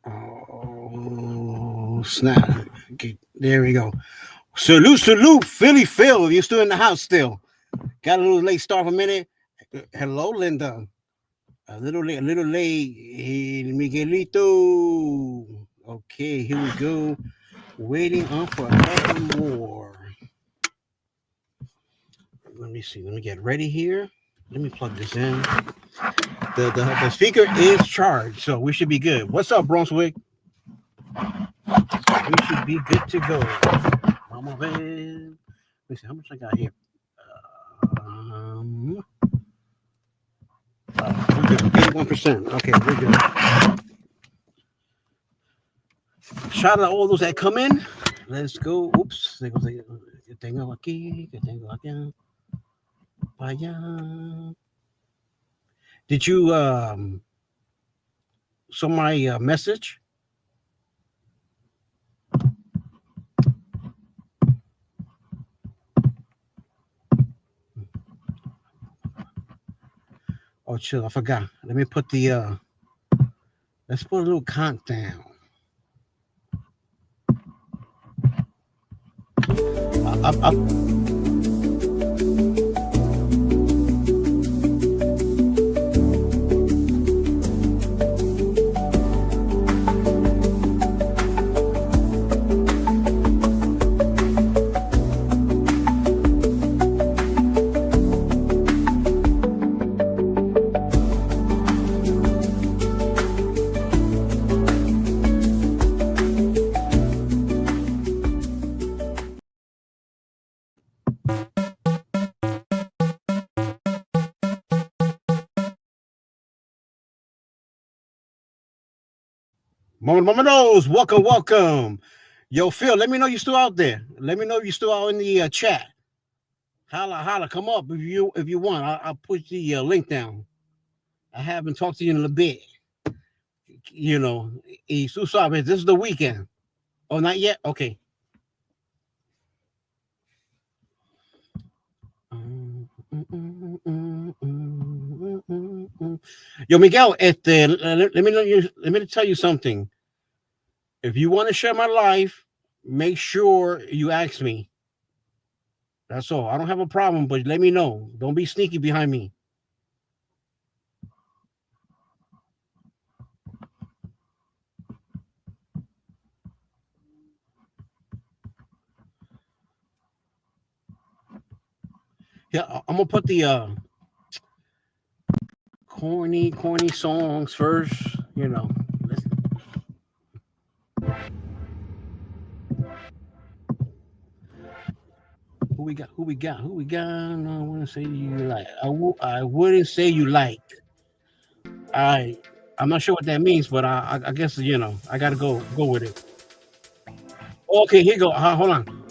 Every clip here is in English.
Oh, snap. Okay, there we go. Salute, Philly Phil. You're still in the house still. Got a little late start for a minute. Hello, Linda. A little late. Hey, Miguelito. Okay, here we go. Waiting on for a couple more. Let me see. Let me get ready here. Let me plug this in. The speaker is charged, so we should be good. What's up, Brunswick? We should be good to go. Mama man. Let me see how much I got here. Um, we're good. 81%. Okay, we're good. Shout out all those that come in. Let's go. Oops. Que tengo aquí. Que tengo aquí. Vaya. Did you saw my message? Oh, chill. I forgot. Let me put the let's put a little countdown. Up. Momentos, welcome. Yo, Phil, let me know you're still out there. Let me know you're still out in the chat. Holla, come up if you want. I'll put the link down. I haven't talked to you in a bit. You know, this is the weekend. Oh, not yet? Okay. Yo, Miguel, let me tell you something. If you want to share my life, make sure you ask me. That's all. I don't have a problem, but let me know. Don't be sneaky behind me. Yeah, I'm gonna put the corny songs first. You know. Who we got? No, I want to say you like. I wouldn't say you like. I'm not sure what that means, but I guess I gotta go with it. Okay, here you go. Hold on.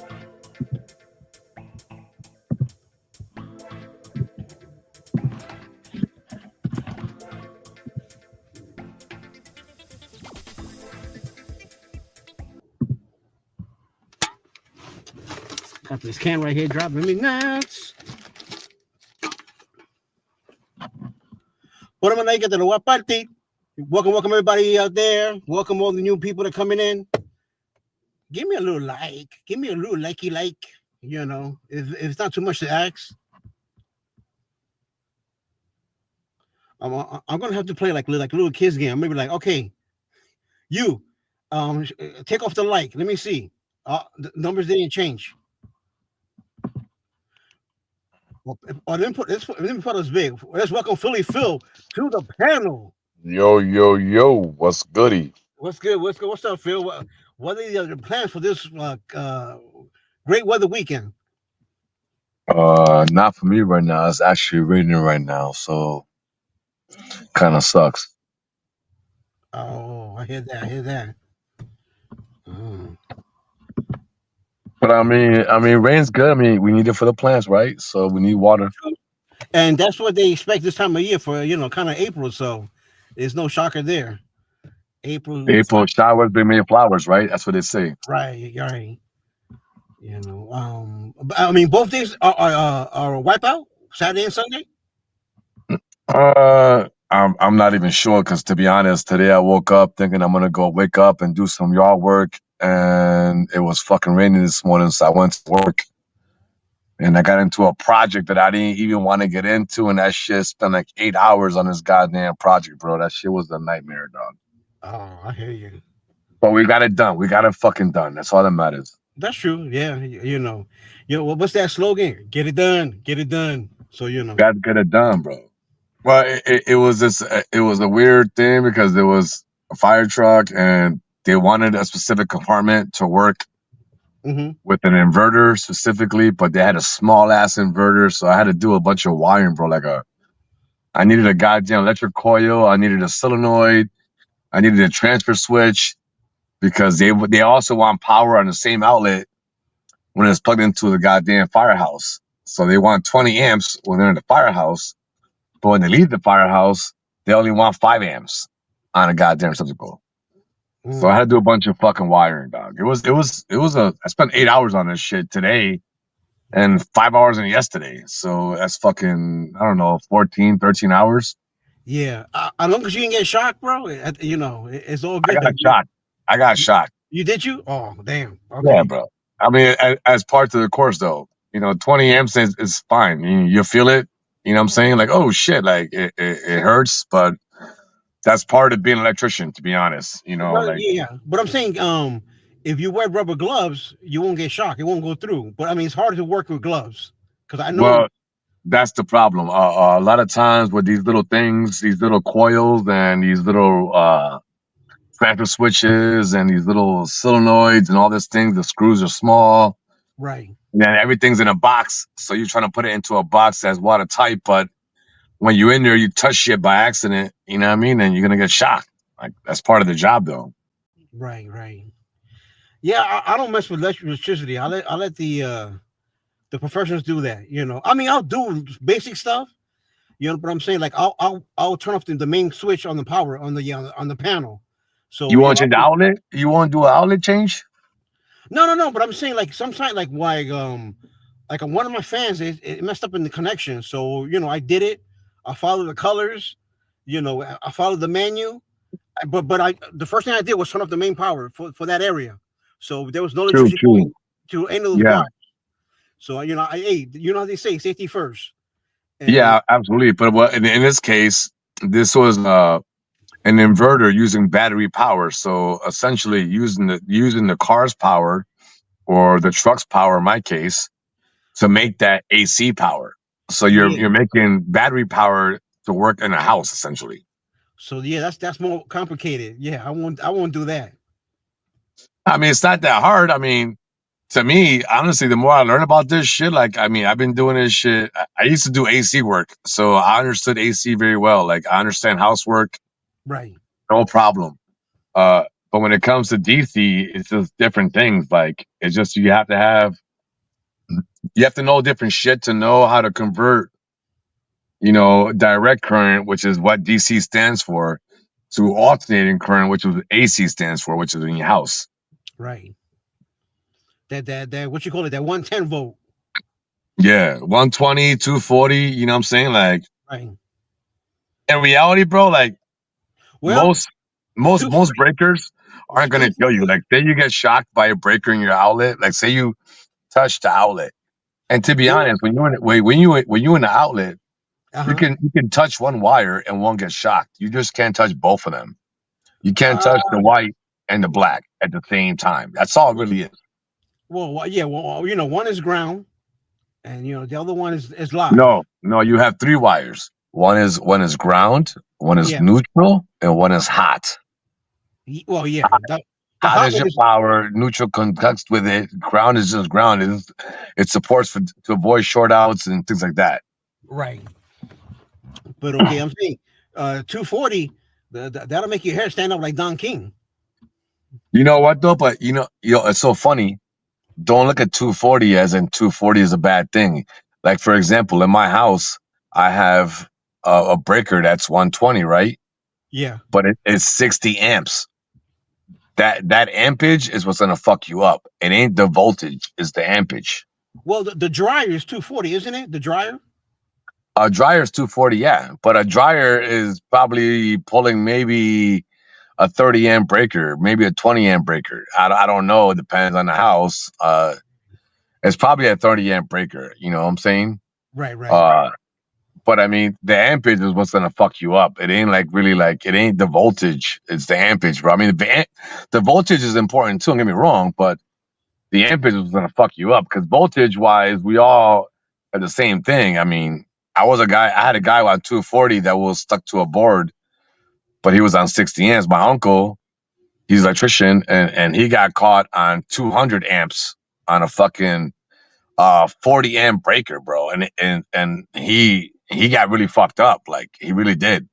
Got this can right here dropping me nuts. Por manera que te lo voy a partir. Welcome everybody out there. Welcome all the new people that are coming in. Give me a little like. Give me a little likey like. You know, if it's not too much to ask. I'm gonna have to play like a little kids game. Maybe like, okay, you take off the like. Let me see. The numbers didn't change. Well, let me put us big. Let's welcome Philly Phil to the panel. Yo, what's goody? What's good? What's up, Phil? What are the plans for this great weather weekend? Not for me right now. It's actually raining right now, so kind of sucks. Oh, I hear that. Mm. But I mean, rain's good. I mean, we need it for the plants, right? So we need water. And that's what they expect this time of year for, kind of April. So there's no shocker there. April, April showers bring me flowers, right? That's what they say. right. But, I mean, both days are wipeout, Saturday and Sunday. I'm not even sure because to be honest, today I woke up thinking I'm gonna go wake up and do some yard work, and it was fucking raining this morning, so I went to work. And I got into a project that I didn't even want to get into, and that shit spent like 8 hours on this goddamn project, bro. That shit was a nightmare, dog. Oh, I hear you. But we got it done. We got it fucking done. That's all that matters. That's true. Yeah, what's that slogan? Get it done. Get it done. So Got to get it done, bro. Well, it was this. It was a weird thing because there was a fire truck, and they wanted a specific compartment to work with an inverter specifically, but they had a small ass inverter, so I had to do a bunch of wiring, bro. I needed a goddamn electric coil. I needed a solenoid. I needed a transfer switch because they also want power on the same outlet when it's plugged into the goddamn firehouse. So they want 20 amps when they're in the firehouse, but when they leave the firehouse, they only want 5 amps on a goddamn receptacle. So I had to do a bunch of fucking wiring, dog. I spent 8 hours on this shit today and 5 hours on yesterday. So that's fucking, I don't know, 14, 13 hours. Yeah. As long as you didn't get shocked, bro, it's all good. I got shocked. You did you? Oh, damn. Okay. Yeah, bro. I mean, as part of the course, though, 20 amps is fine. You feel it. You know what I'm saying? Like, oh, shit, like, it hurts, but that's part of being an electrician, to be honest. Yeah. But I'm saying, if you wear rubber gloves, you won't get shocked. It won't go through. But, I mean, it's harder to work with gloves because I know. Well, that's the problem. A lot of times with these little things, these little coils and these little transfer switches and these little solenoids and all these things, the screws are small. Right. And then everything's in a box. So you're trying to put it into a box that's watertight, but when you're in there, you touch shit by accident, you know what I mean? And you're going to get shocked. Like, that's part of the job, though. Right. Yeah, I don't mess with electricity. I let the professionals do that. I mean, I'll do basic stuff. But I'm saying, like, I'll turn off the main switch on the power on the panel. So you want to change the outlet? You want to do an outlet change? No. But I'm saying, like, sometimes, like on one of my fans, it messed up in the connection. So I did it. I followed the colors. I followed the menu. But the first thing I did was turn off the main power for that area. So there was no electricity going to any of those wires. So how they say, safety first. And yeah, absolutely. But in this case, this was an inverter using battery power. So essentially, using the car's power or the truck's power, in my case, to make that AC power. So you're making battery power to work in a house, essentially. So yeah, that's more complicated. Yeah, I won't do that. I mean, it's not that hard. I mean, to me, honestly, the more I learn about this shit, like, I mean, I've been doing this shit. I used to do AC work, so I understood AC very well. Like, I understand housework. Right. No problem. But when it comes to DC, it's just different things. Like, it's just you have to know different shit to know how to convert, direct current, which is what DC stands for, to alternating current, which is what AC stands for, which is in your house. Right. That what you call it, that 110 volt. Yeah, 120, 240, you know what I'm saying? Like, right. In reality, bro, like, most breakers aren't going to kill you. Like, say you get shocked by a breaker in your outlet, like, say you touch the outlet. And to be honest, when you're in the outlet, you can touch one wire and won't get shocked. You just can't touch both of them. You can't touch the white and the black at the same time. That's all it really is. Well, yeah. Well, one is ground, and the other one is live. No, you have 3 wires. One is ground, one is neutral, and one is hot. Well, yeah. Hot is your power. Neutral conducts with it. Ground is just ground. It supports to avoid short outs and things like that. Right. But okay, I'm saying 240. That'll make your hair stand up like Don King. You know what though? But it's so funny. Don't look at 240 as in 240 is a bad thing. Like, for example, in my house, I have a breaker that's 120, right? Yeah. But it's 60 amps. That ampage is what's gonna fuck you up. It ain't the voltage, it's the ampage. Well, the dryer is 240, isn't it? The dryer? A dryer is 240, yeah, but a dryer is probably pulling maybe a 30 amp breaker, maybe a 20 amp breaker. I don't know. It depends on the house. It's probably a 30 amp breaker. You know what I'm saying? Right, right, Uh, but I mean, the ampage is what's gonna fuck you up. It ain't like really like it ain't the voltage. It's the ampage, bro. I mean, the voltage is important too. Don't get me wrong, but the ampage is gonna fuck you up because voltage wise, we all are the same thing. I mean, I had a guy on 240 that was stuck to a board, but he was on 60 amps. My uncle, he's an electrician, and he got caught on 200 amps on a fucking 40 amp breaker, bro. And he got really fucked up. Like he really did.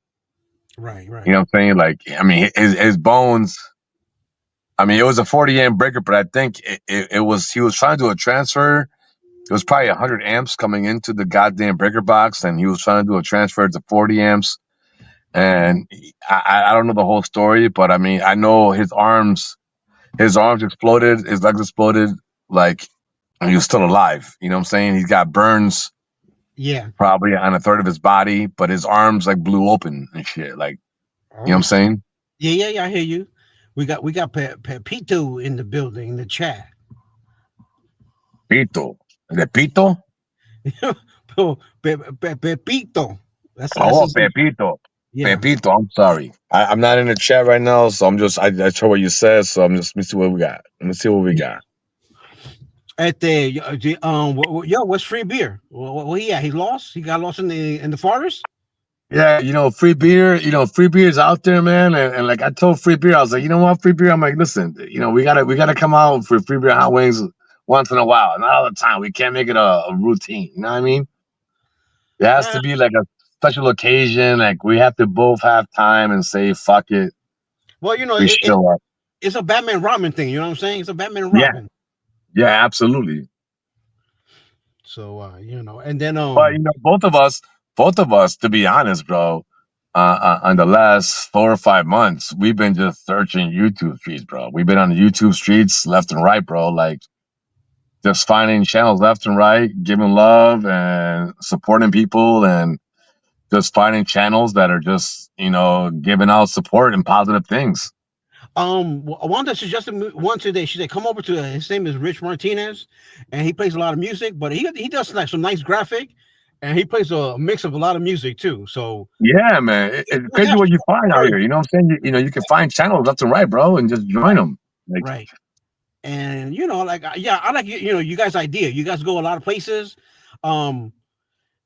right, right. You know what I'm saying? Like, I mean, his bones. I mean, it was a 40 amp breaker, but I think it was he was trying to do a transfer. It was probably 100 amps coming into the goddamn breaker box, and he was trying to do a transfer to 40 amps. And I don't know the whole story, but I mean, I know his arms exploded, his legs exploded, like, and he was still alive. You know what I'm saying? He's got burns Yeah. probably on a third of his body, but his arms like blew open and shit. Like, you know what Oh, I'm saying? yeah. I hear you. We got Pepito in the building in the chat. Pito. De Pito? Pepito. That's Oh, his name. Pepito. Yeah. Pepito, I'm sorry. I'm not in the chat right now, so I heard what you said, so let me see what we got. Let me see what we got. At what's free beer? Well, yeah, he lost. He got lost in the forest. Yeah, free beer, free beer is out there, man. And like I told free beer, I was like, you know what, free beer? I'm like, listen, we gotta come out for free beer hot wings once in a while, not all the time. We can't make it a routine. You know what I mean? It has to be like a special occasion. Like we have to both have time and say, fuck it. Well, We show up. it's a Batman Robin thing. You know what I'm saying? It's a Batman Yeah. Robin. Yeah, absolutely. So and then But both of us, to be honest, bro, on the last 4 or 5 months, we've been just searching YouTube streets, bro. We've been on the YouTube streets left and right, bro. Like just finding channels left and right, giving love and supporting people, and just finding channels that are just giving out support and positive things. Wanda suggested one today. She said, "Come over to his name is Rich Martinez, and he plays a lot of music, but he does like some nice graphic, and he plays a mix of a lot of music too. So yeah, man, it's crazy what you find out here. You know what I'm saying? You can find channels left and right, bro, and just join them. Like, right, and I like you guys' idea. You guys go a lot of places.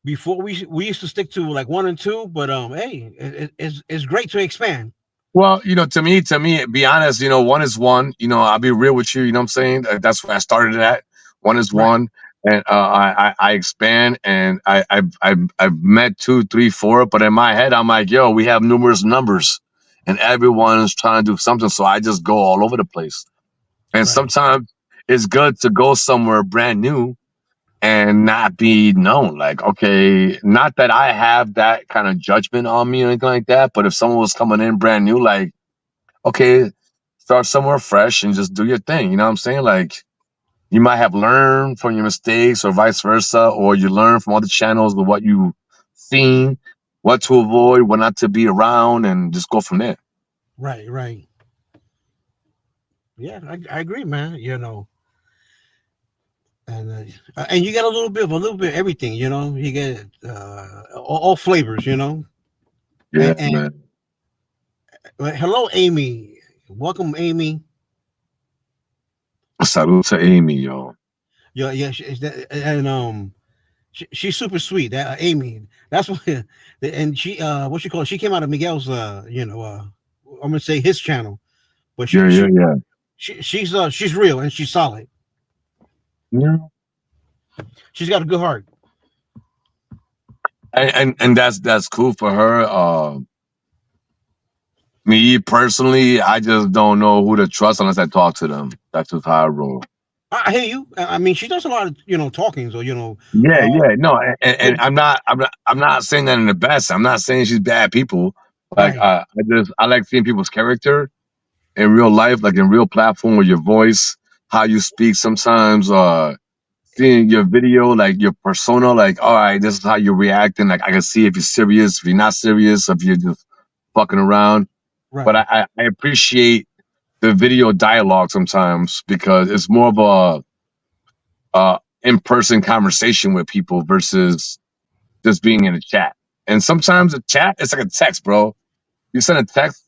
Before we used to stick to like 1 and 2, but hey, it's great to expand. Well, to me, be honest, 1 is 1. I'll be real with you. You know what I'm saying? That's where I started at. 1 is 1, and I expand, and I've met 2, 3, 4, but in my head, I'm like, yo, we have numerous numbers, and everyone is trying to do something, so I just go all over the place. And sometimes it's good to go somewhere brand new and not be known. Like, okay, not that I have that kind of judgment on me or anything like that, but if someone was coming in brand new, like, okay, start somewhere fresh and just do your thing. You know what I'm saying? Like, you might have learned from your mistakes or vice versa, or you learn from other channels of what you've seen, what to avoid, what not to be around, and just go from there. Right. Yeah, I agree, man. And you get a little bit of everything. You get all flavors. Yeah, man. Hello, Amy. Welcome, Amy. Salute to Amy, yo. Yeah, she's super sweet. That Amy. That's what. And she what she call it? She came out of Miguel's I'm gonna say his channel, but Yeah. She's real and she's solid. Yeah. She's got a good heart. And that's cool for her. Me personally, I just don't know who to trust unless I talk to them. That's just how I roll. I hear you. I mean, she does a lot of talking. So Yeah, no, and I'm not saying that in the best. I'm not saying she's bad people. Like I like seeing people's character in real life, like in real platform with your voice, how you speak. Sometimes seeing your video, like your persona, like, all right, this is how you're reacting. Like I can see if you're serious, if you're not serious, if you're just fucking around. But Right. I appreciate the video dialogue sometimes because it's more of a in-person conversation with people versus just being in a chat. And sometimes a chat, it's like a text, bro. You send a text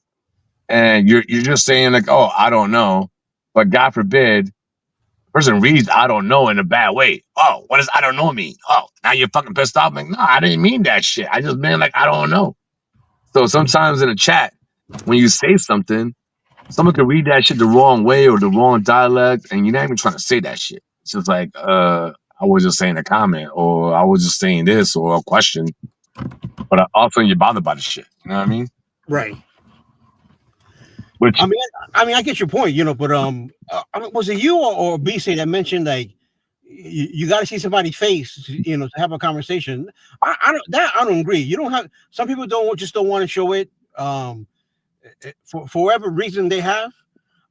and you're just saying like, oh, I don't know. But God forbid, the person reads I don't know in a bad way. Oh, what does I don't know mean? Oh, now you're fucking pissed off. Like, no, I didn't mean that shit. I just meant like I don't know. So sometimes in a chat, when you say something, someone could read that shit the wrong way or the wrong dialect, and you're not even trying to say that shit. It's just like, I was just saying a comment, or I was just saying this, or a question, but all of a sudden you're bothered by the shit. You know what I mean? Right. Which I mean, I get your point, you know, but I mean, was it you or BC that mentioned like you got to see somebody's face, you know, to have a conversation? I don't agree. You don't have some people don't want to show it for whatever reason they have.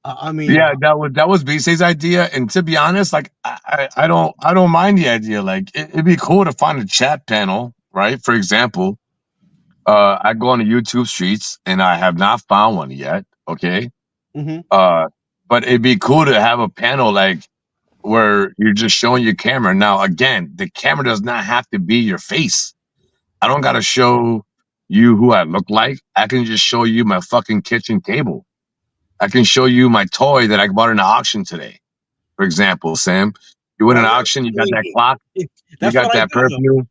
I mean, yeah, that was BC's idea, and to be honest, like I don't mind the idea. Like it'd be cool to find a chat panel, right? For example, I go on the YouTube streets, and I have not found one yet. Okay, mm-hmm. But it'd be cool to have a panel like where you're just showing your camera. Now, again, the camera does not have to be your face. I don't gotta show you who I look like. I can just show you my fucking kitchen table. I can show you my toy that I bought in the auction today. For example, Sam, you win an auction, you got that clock, you got that perfume.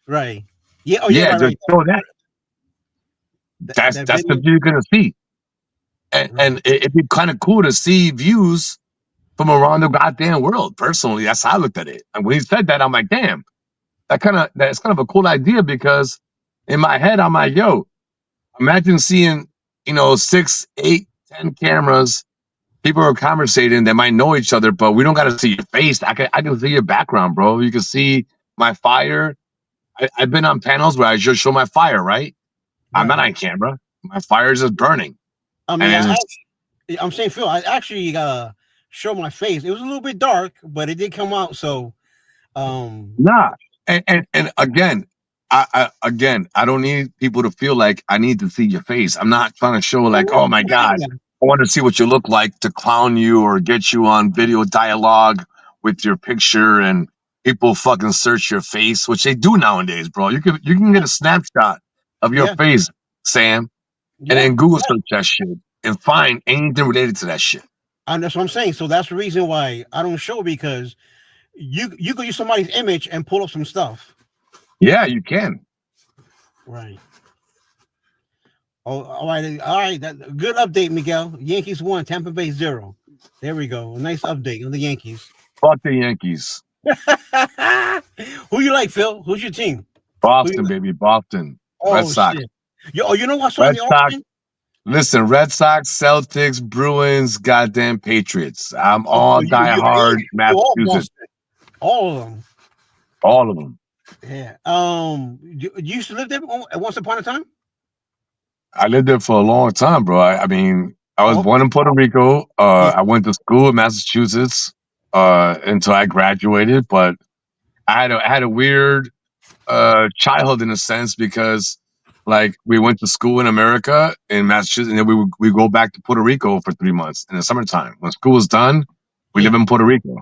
Right. Yeah. Oh, yeah, right, just show that. That's the view you're gonna see. And it'd be kind of cool to see views from around the goddamn world. Personally, that's how I looked at it. And when he said that, I'm like, damn, that's kind of a cool idea because in my head, I'm like, yo, imagine seeing, 6, 8, 10 cameras. People are conversating. They might know each other, but we don't got to see your face. I can see your background, bro. You can see my fire. I've been on panels where I just show my fire, right? I'm not on camera. My fire is just burning. I mean, I'm saying, Phil, I actually show my face. It was a little bit dark, but it did come out. So, nah. And again, I don't need people to feel like I need to see your face. I'm not trying to show like, oh my God, I want to see what you look like to clown you or get you on video dialogue with your picture and people fucking search your face, which they do nowadays, bro. You can get a snapshot of your face, Sam, and then Google search that shit and find anything related to that shit. And that's what I'm saying. So that's the reason why I don't show, because you could use somebody's image and pull up some stuff. Yeah, you can. Right. Oh, all right. That good update, Miguel. Yankees won, Tampa Bay 0. There we go. A nice update on the Yankees. Fuck the Yankees. Who you like, Phil? Who's your team? Boston, baby, Boston. Oh, Red Sox. Shit. You know what's on the auction? Listen, Red Sox, Celtics, Bruins, goddamn Patriots. I'm all diehard Massachusetts. All of them. All of them. Yeah. You used to live there once upon a time? I lived there for a long time, bro. I mean, I was born in Puerto Rico. I went to school in Massachusetts until I graduated, but I had a weird childhood in a sense because like we went to school in America in Massachusetts, and then we go back to Puerto Rico for 3 months in the summertime. When school was done, we live in Puerto Rico.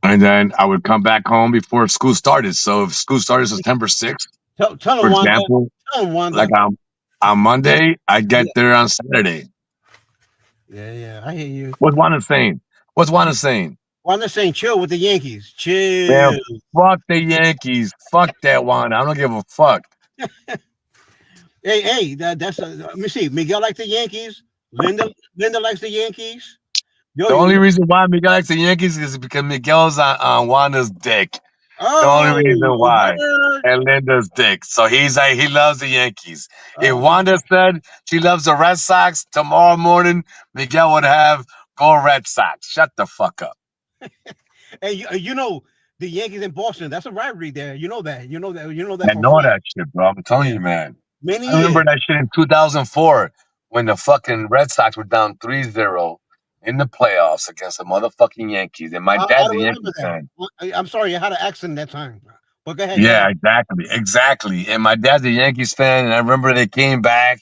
And then I would come back home before school started. So if school started September 6th, for example, like on Monday, I get there on Saturday. Yeah, I hear you. What's Wanda saying? Wanda's saying chill with the Yankees. Chill. Man, fuck the Yankees. Fuck that Wanda. I don't give a fuck. Hey, that's let me see. Miguel likes the Yankees. Linda likes the Yankees. The only reason why Miguel likes the Yankees is because Miguel's on Wanda's dick. Oh, the only reason why. And Linda's dick. So he's like, he loves the Yankees. If Wanda said she loves the Red Sox, tomorrow morning, Miguel would have go Red Sox. Shut the fuck up. Hey, you know the Yankees in Boston. That's a rivalry there. You know that. I know that shit, bro. I'm telling you, man. I remember that shit in 2004 when the fucking Red Sox were down 3-0. in the playoffs against the motherfucking Yankees, and my I dad's a don't remember Yankees that. fan. I'm sorry, I had an accent that time. But go ahead, go Yeah, ahead. exactly. And my dad's a Yankees fan, and I remember they came back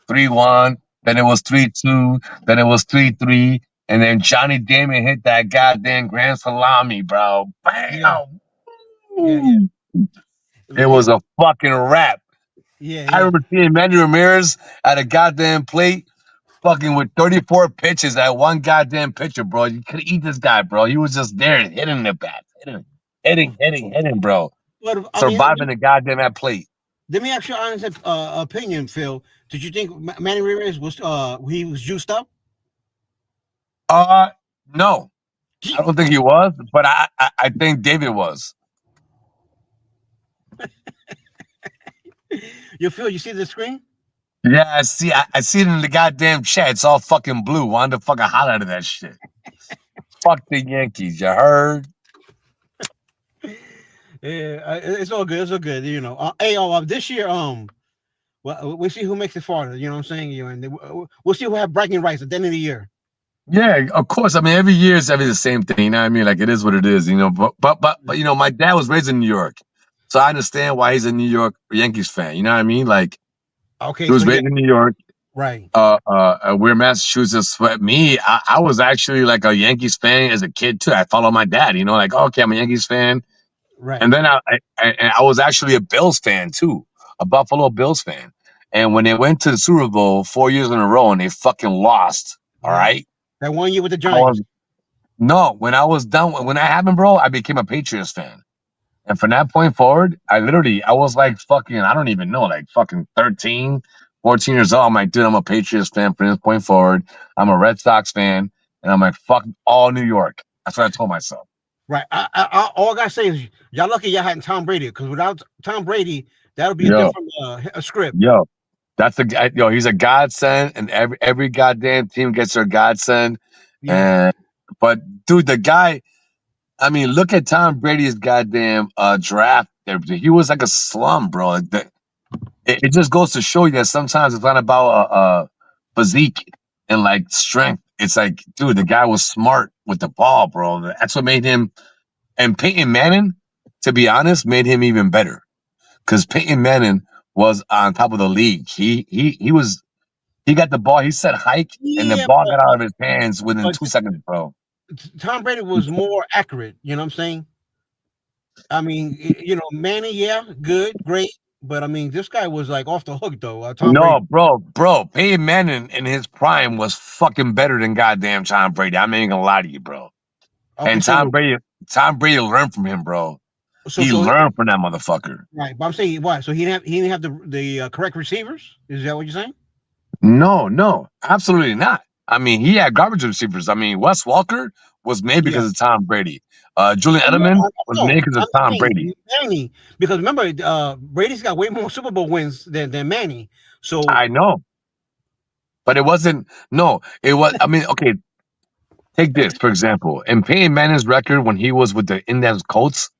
3-1, then it was 3-2, then it was 3-3, and then Johnny Damon hit that goddamn grand salami, bro. Yeah, Bam! yeah, Ooh. It yeah, was a fucking wrap. yeah, I yeah. remember seeing Manny Ramirez at a goddamn plate, fucking with 34 pitches at one goddamn pitcher, bro. You could eat this guy, bro. He was just there hitting the bat, hitting, bro. But I mean, Surviving the goddamn at plate. let me ask your honest opinion, Phil. Did you think Manny Ramirez was he was juiced up? Uh, no, I don't think he was, but I think David was. You feel? You see the screen? Yeah, I see it in the goddamn chat. It's all fucking blue. Wanted to fucking holler at that shit. Fuck the Yankees, you heard? Yeah, it's all good. It's all good. You know. Hey, this year, well, we'll see who makes it farther. You know what I'm saying? You know, and we'll see who have bragging rights at the end of the year. Yeah, of course. I mean, every year is the same thing. You know what I mean? Like it is what it is. You know, but you know, my dad was raised in New York, so I understand why he's a New York Yankees fan. You know what I mean? Like Okay, he was so yeah, raised in New York. right. Where Massachusetts swept me, I was actually like a Yankees fan as a kid too. I followed my dad. You know, like okay, I'm a Yankees fan, Right. and then I was actually a Bills fan too, a Buffalo Bills fan. And when they went to the Super Bowl 4 years in a row and they fucking lost, all Yeah. right. That 1 year with the I Giants. was No, when I was done, when that happened, bro, I became a Patriots fan. And from that point forward, I was like fucking, I don't even know, like fucking 13, 14 years old. I'm like, dude, I'm a Patriots fan from this point forward. I'm a Red Sox fan. And I'm like, fuck all New York. That's what I told myself. Right. All I gotta say is y'all lucky y'all hadn't Tom Brady, because without Tom Brady, that'll be a Yo, different a script. yo, he's a godsend, and every goddamn team gets their godsend. Yeah. But dude, the guy, I mean, look at Tom Brady's goddamn draft. He was like a slum, bro. It just goes to show you that sometimes it's not about physique and like strength. It's like, dude, the guy was smart with the ball, bro. That's what made him. And Peyton Manning, to be honest, made him even better because Peyton Manning was on top of the league. He got the ball. He said hike, and the Yeah, ball got out of his hands within but 2 seconds, bro. Tom Brady was more accurate. You know what I'm saying? I mean, you know, Manny, yeah, good, great, but I mean, this guy was like off the hook though. Tom Brady. No, bro. Peyton Manning in his prime was fucking better than goddamn Tom Brady. I'm not even gonna lie to you, bro. Okay, And Tom Brady learned from him, bro. He learned from that motherfucker. Right, but I'm saying why? So he didn't have the correct receivers. Is that what you're saying? No, absolutely not. I mean, he had garbage receivers. I mean, Wes Walker was made because of Tom Brady. Julian Edelman was made because of Tom Brady. Manny, because remember, Brady's got way more Super Bowl wins than Manny. So I know, but it wasn't. No, it was. I mean, okay. Take this for example. In Peyton Manning's record when he was with the Indians Colts,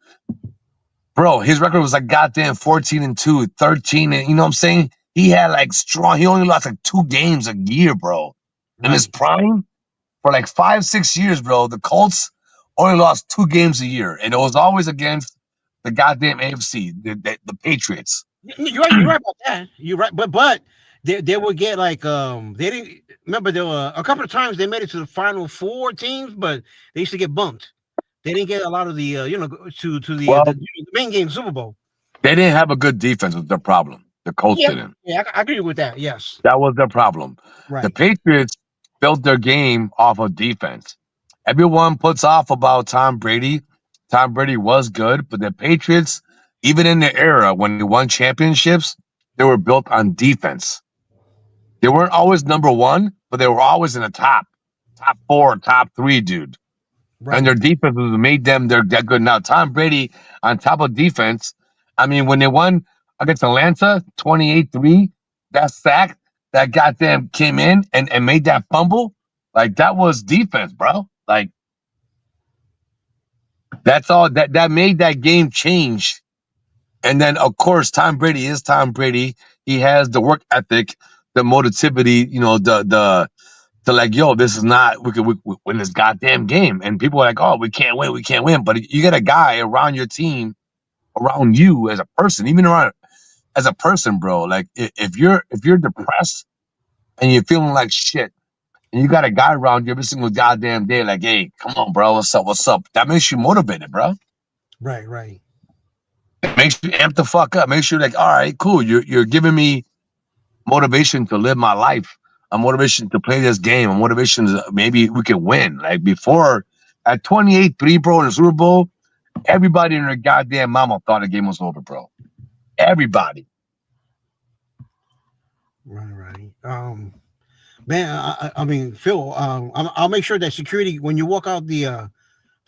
bro, his record was like goddamn 14-2, 13, and you know what I'm saying? He had like strong. He only lost like 2 games a year, bro. In his prime, for like 5-6 years, bro, the Colts only lost 2 games a year, and it was always against the goddamn AFC, the Patriots. You're right about that. You're right, but they would get like they didn't remember there were a couple of times they made it to the final 4 teams, but they used to get bumped. They didn't get a lot of the to the main game Super Bowl. They didn't have a good defense. Was their problem. The Colts didn't. Yeah, I agree with that. Yes, that was their problem. Right. The Patriots built their game off of defense. Everyone puts off about Tom Brady. Tom Brady was good, but the Patriots, even in the era when they won championships, they were built on defense. They weren't always number 1, but they were always in the top 4, top 3, dude. Right. And their defense made them they're that good. Now, Tom Brady on top of defense, I mean, when they won against Atlanta 28-3, that sack that goddamn came in and made that fumble, like that was defense, bro. Like that's all that made that game change. And then of course Tom Brady is Tom Brady. He has the work ethic, the motivity, you know, the to like, yo, this is not we win this goddamn game. And people are like, oh, we can't win. But you get a guy around your team, around you as a person, even around as a person, bro. Like if you're depressed and you're feeling like shit, and you got a guy around you every single goddamn day, like, hey, come on, bro, what's up, what's up? That makes you motivated, bro. Right. It makes you amp the fuck up. Makes you like, all right, cool. You're giving me motivation to live my life, a motivation to play this game, a motivation to maybe we can win. Like before, at 28-3, bro, in the Super Bowl, everybody in their goddamn mama thought the game was over, bro. Everybody. Right. Man, I mean, Phil, I'll make sure that security when you walk out the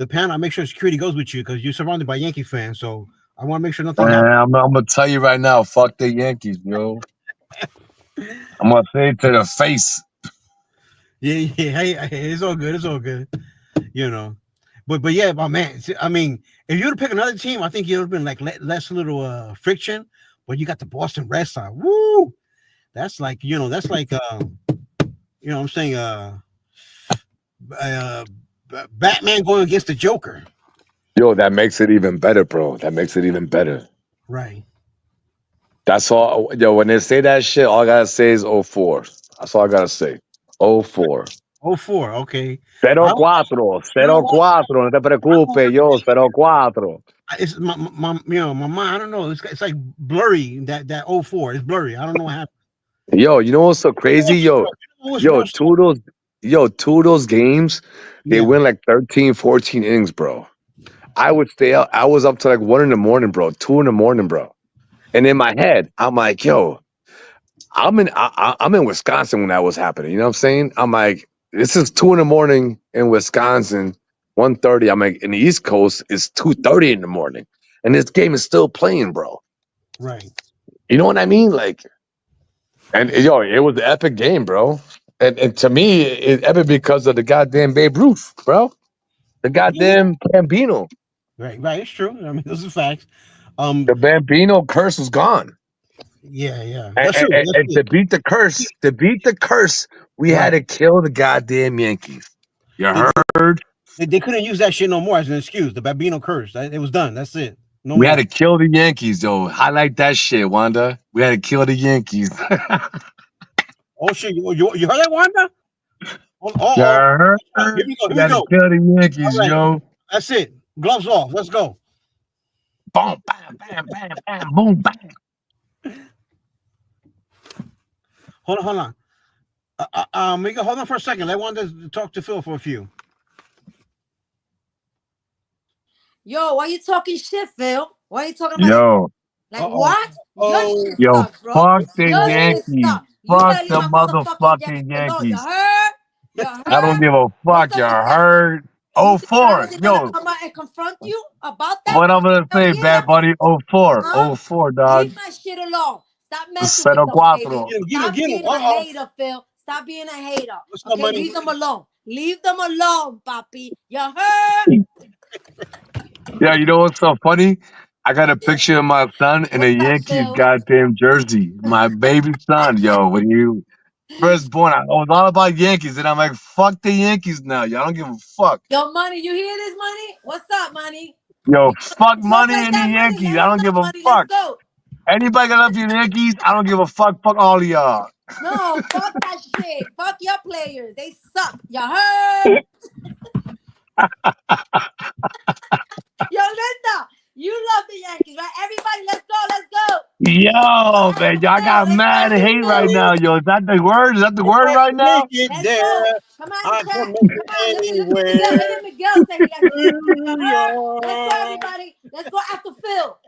panel, I'll make sure security goes with you because you're surrounded by Yankee fans. So I want to make sure nothing happens. I'm gonna tell you right now, fuck the Yankees, yo. I'm gonna say it to their face. Yeah. Hey, it's all good. You know, but yeah, my man. I mean, if you were to pick another team, I think it would have been like less little friction. But you got the Boston Red Sox. Woo! That's like that's like what I'm saying Batman going against the Joker. Yo, that makes it even better, bro. That makes it even better. Right. That's all. Yo, when they say that shit, all I gotta say is 04. That's all I gotta say. 04. 04, okay. 04. 04. No te preocupes, yo. 04. It's my mind. I don't know. It's like blurry. That 04. It's blurry. I don't know what happened. Yo, you know what's so crazy? Yo, two of those games, they win like 13, 14 innings, bro. I would stay up. I was up to like 1 a.m, bro. 2 a.m, bro. And in my head, I'm like, yo, I'm in Wisconsin when that was happening. You know what I'm saying? I'm like, this is 2 a.m. in Wisconsin, 1:30. I'm like, in the East Coast, it's 2:30 in the morning, and this game is still playing, bro. Right. You know what I mean? Like, and yo, it was an epic game, bro. And to me, it's epic because of the goddamn Babe Ruth, bro. The goddamn Bambino. Right. It's true. I mean, those are facts. The Bambino curse was gone. Yeah. And to beat the curse, we had to kill the goddamn Yankees. You heard? They couldn't use that shit no more as an excuse. The Bambino curse. It was done. That's it. No we more. Had to kill the Yankees, though. Highlight that shit, Wanda. We had to kill the Yankees. Oh shit! You heard that, Wanda? Oh. Here we go. Kill the Yankees, right. Yo. That's it. Gloves off. Let's go. Boom, bam, bam, bam, bam, boom, bam. Hold on. Miguel, hold on for a second. I want to talk to Phil for a few. Yo, why you talking shit, Phil? Why are you talking about yo? Like what? Oh, yo, sucks, bro. Fuck the Yankees. Fuck the motherfucking Yankees. You heard? I don't give a fuck. You heard? 04. Yo. Come out and confront you about that? What I'm gonna say, bad buddy? 04. 04, dog. Leave my shit alone. Stop messing with them, baby. Stop being a hater, Phil. Stop being a hater. Okay, leave them alone. Leave them alone, papi. You heard? Yeah, you know what's so funny? I got a picture of my son in a Yankees goddamn jersey. My baby son, yo. When you first born, I was all about Yankees, and I'm like, fuck the Yankees now. Y'all don't give a fuck. Yo, Money, you hear this, Money? What's up, Money? Yo, fuck Money and the Yankees. I don't give a fuck. Anybody that love the Yankees, I don't give a fuck. Fuck all of y'all. No, fuck that shit. Fuck your players. They suck. You heard? Yo, Linda, you love the Yankees, right? Everybody, let's go. Yo, man, y'all got mad hate right now, yo. Is that the word? Is that the word right now? Let's go. Come on, chat. Let Miguel say yes. Let's go, everybody. Let's go after Phil.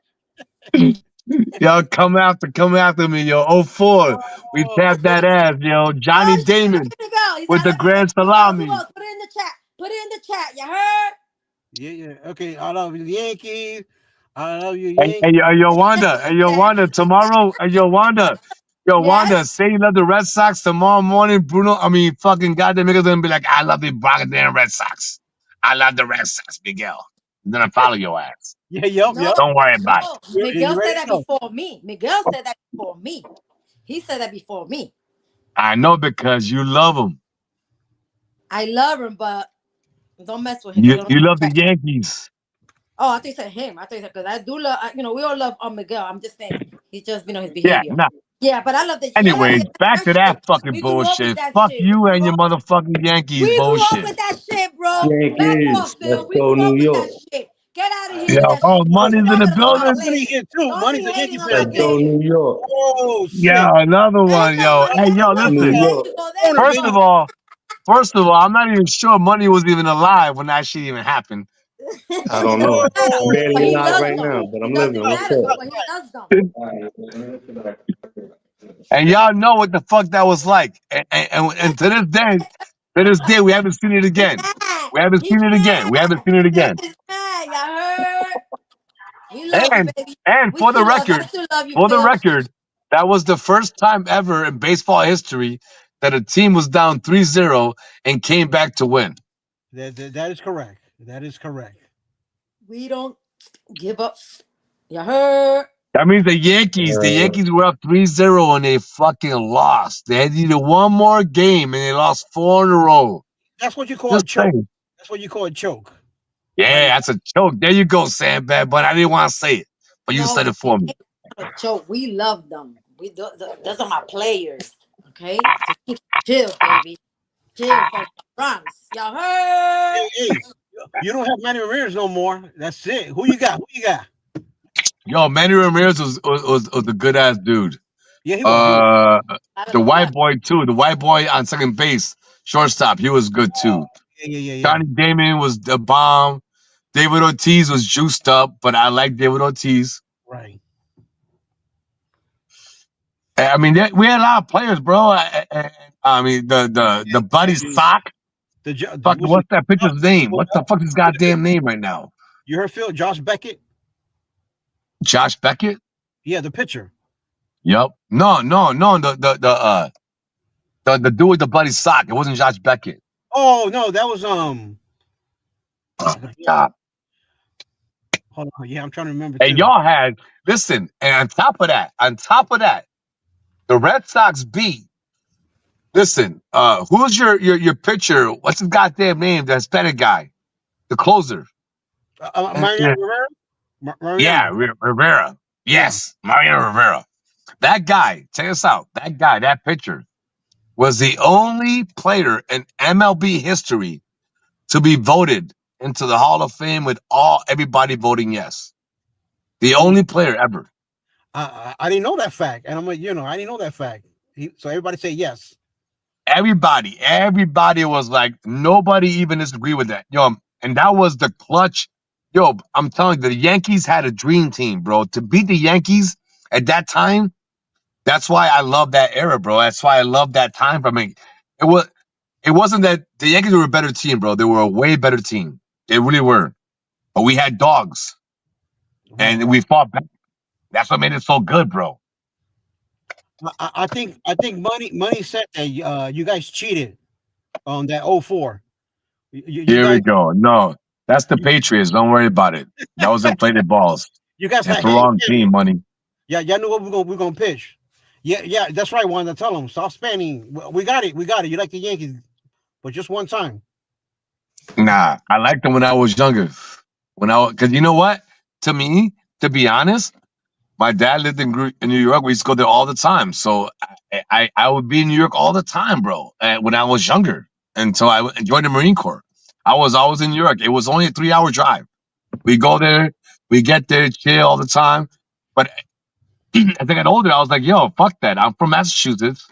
Yo, come after me, yo. 04. We tapped that ass, yo. Johnny Damon with the grand salami. Put it in the chat. Put it in the chat. You heard? Yeah. Okay. I love the Yankees. I love you, Yankees. Hey, yo, Wanda. Tomorrow. Wanda. Wanda. Say you love the Red Sox tomorrow morning. Fucking goddamn niggas gonna be like, I love the goddamn Red Sox. I love the Red Sox, Miguel. I'm gonna follow your ass. Yep. Don't worry about it. Miguel said that before me. He said that before me. I know because you love him. I love him, but don't mess with him. You love the Yankees. Oh, I think it's him. I think because I do love. We all love Miguel. I'm just saying he's just his behavior. Yeah, nah. Yeah, but I love the. Anyway, back to that fucking bullshit. Fuck you and your motherfucking Yankees bullshit. We grew up with that shit, bro. Yankees. Let's go New York. Get out of here. Yeah, oh, money's in the building. Money's a Yankee fan. Let's go New York. Oh, shit. Yeah, another one, yo. Hey, yo, listen. First of all, I'm not even sure Money was even alive when that shit even happened. I don't know. I'm barely alive right now, but I'm living. And y'all know what the fuck that was like. And to this day, we haven't seen it again. We haven't seen it again. And for the record, that was the first time ever in baseball history that a team was down 3-0 and came back to win. That is correct. That is correct. We don't give up. You heard? That means the Yankees were up 3-0 and they fucking lost. They needed one more game and they lost 4 in a row. That's what you call a choke. That's what you call a choke. Yeah, that's a choke. There you go, Sam Bad, but I didn't want to say it. But you said it for me. A choke. We love them. Those are my players. Okay? So chill, baby. Chill for the Bronx. Y'all heard? Hey, you don't have Manny Ramirez no more. That's it. Who you got? Yo, Manny Ramirez was a good ass dude. Yeah, he was good. The white boy too. The white boy on second base, shortstop. He was good too. Yeah. Johnny Damon was the bomb. David Ortiz was juiced up, but I like David Ortiz. Right. I mean, we had a lot of players, bro. I mean, the Buddy Sock. What's that pitcher's name? What the fuck is his goddamn name right now? You heard Phil? Josh Beckett? Josh Beckett? Yeah, the pitcher. Yep. No. The dude with the Buddy Sock. It wasn't Josh Beckett. Oh no, that was God. Hold on. Yeah, I'm trying to remember. And y'all had listen, and on top of that, the Red Sox beat. Listen, who's your pitcher? What's his goddamn name? The Hispanic guy, the closer. Mariano Rivera. Yeah, Rivera. Yes, Mariano Rivera. That guy. Check us out. That pitcher, was the only player in MLB history to be voted into the Hall of Fame with everybody voting yes. The only player ever. I didn't know that fact, and I'm like, I didn't know that fact. So everybody say yes. Everybody was like, nobody even disagreed with that. Yo, and that was the clutch. Yo, I'm telling you, the Yankees had a dream team, bro. To beat the Yankees at that time, that's why I love that era, bro. That's why I love that time for me. It wasn't that the Yankees were a better team, bro. They were a way better team. They really were. But we had dogs. And we fought back. That's what made it so good, bro. I think Money said that you guys cheated on that 04. Here we go. No, that's the Patriots. Don't worry about it. That was inflated balls. You guys that's the wrong team, Money. Yeah, y'all knew what we're gonna pitch. Yeah, that's right. Wanted to tell them stop spending. We got it. You like the Yankees, but just one time. Nah, I liked them when I was younger. Because you know what? To me, to be honest, my dad lived in New York. We used to go there all the time. So I would be in New York all the time, bro, when I was younger. Until I joined the Marine Corps. I was always in New York. It was only a 3-hour drive. We go there, we get there, chill all the time. But as I got older, I was like, yo, fuck that. I'm from Massachusetts.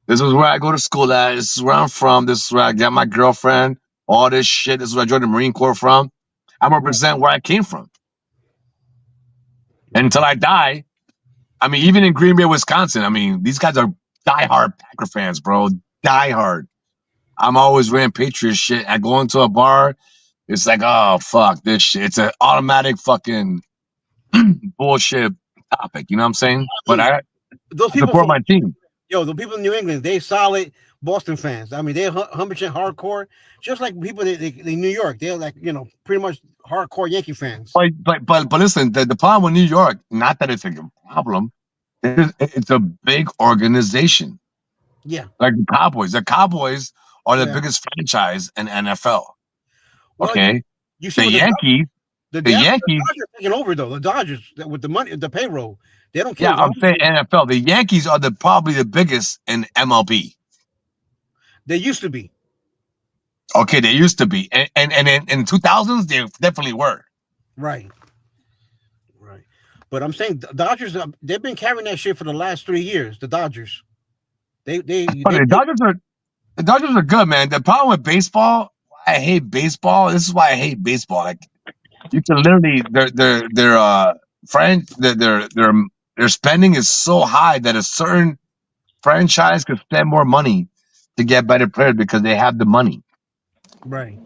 This is where I go to school at. This is where I'm from. This is where I got my girlfriend. All this shit. This is where I joined the Marine Corps from. I'm going to represent where I came from. And until I die, I mean, even in Green Bay, Wisconsin, I mean, these guys are diehard Packer fans, bro. Diehard. I'm always wearing Patriots shit. I go into a bar, it's like, oh, fuck this shit. It's an automatic fucking bullshit topic. You know what I'm saying? But I support my team. Yo, the people in New England, they solid Boston fans. I mean, they're 100% hardcore, just like people in New York. They're like, pretty much hardcore Yankee fans. But listen, the problem with New York, not that it's a problem, it's a big organization. Yeah. Like the Cowboys. The Cowboys are the biggest franchise in NFL. Well, okay, you see the Yankees. The Dodgers taking over though. The Dodgers with the money, the payroll, they don't care. Yeah, I'm saying NFL. The Yankees are probably the biggest in MLB. They used to be. Okay, they used to be, and in 2000s they definitely were. Right. But I'm saying the Dodgers, they've been carrying that shit for the last 3 years. The Dodgers, the Dodgers are good, man. The problem with baseball, I hate baseball. This is why I hate baseball. Like, you can literally their spending is so high that a certain franchise could spend more money to get better players because they have the money. Right.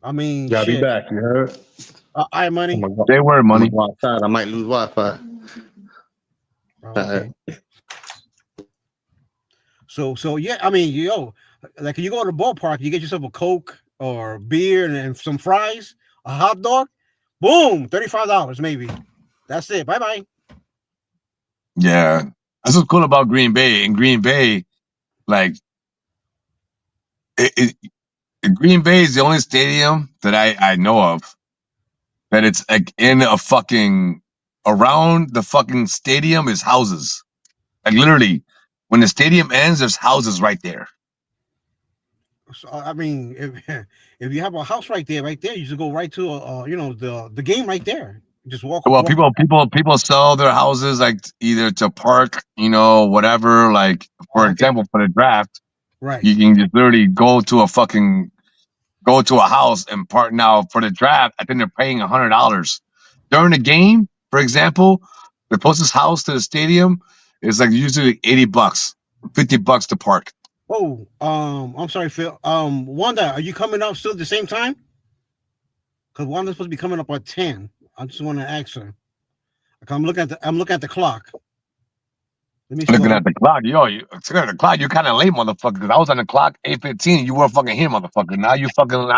I mean, y'all be back. You heard? I money. Oh, they were money. I might lose Wi-Fi. Okay. So yeah, I mean, like you go to the ballpark, you get yourself a Coke or beer and some fries, a hot dog, boom, $35 maybe. That's it. Bye. Yeah, that's what's cool about Green Bay. In Green Bay, like Green Bay is the only stadium that I know of that it's like in a fucking around the fucking stadium is houses. Like literally, when the stadium ends, there's houses right there. So I mean, if you have a house right there, you just go right to the game right there. Just walk. Well, people sell their houses like either to park, whatever. Like for example, for the draft, right? You can just literally go to a house and park. Now for the draft, I think they're paying $100 during the game. For example, the closest house to the stadium is like usually $80, $50 to park. Oh, I'm sorry, Phil. Wanda, are you coming up still at the same time? Because Wanda's supposed to be coming up at 10. I just want to ask her. I'm looking at the clock. Let me see. Looking at the clock, you kind of late, motherfucker. Because I was on the clock 8:15. You weren't fucking here, motherfucker. Now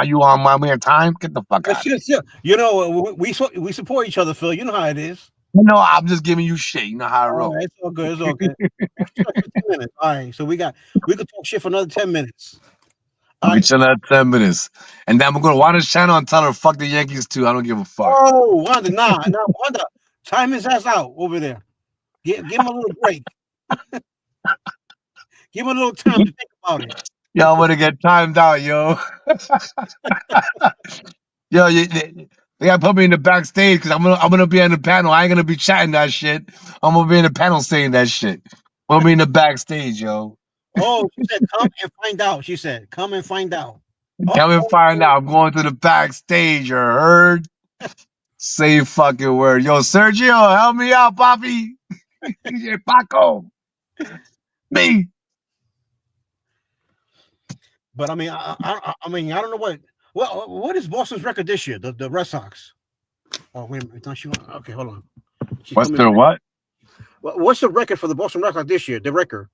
you on my way time. Get the fuck out. We support each other, Phil. You know how it is. No, I'm just giving you shit. You know how I roll. Right, it's all good. It's all good. 15 minutes. All right, so we could talk shit for another 10 minutes. We chill at 10 minutes, and then we're gonna watch this channel and tell her fuck the Yankees too. I don't give a fuck. Oh, Wanda, nah, Wanda, time his ass out over there. Give him a little break. Give him a little time to think about it. Yo, I'm gonna get timed out, yo. Yo, they gotta put me in the backstage because I'm gonna be on the panel. I ain't gonna be chatting that shit. I'm gonna be in the panel saying that shit. Put me in the backstage, yo. Oh, she said, come and find out. She said, come and find out. Come and find out. I'm going to the backstage. You heard? Say fucking word. Yo, Sergio, help me out, Papi. DJ Paco. Me. But I mean, I don't know what is Boston's record this year? The Red Sox. Oh, wait a minute. Okay, hold on. What's their what? What's the record for the Boston Red Sox this year? The record.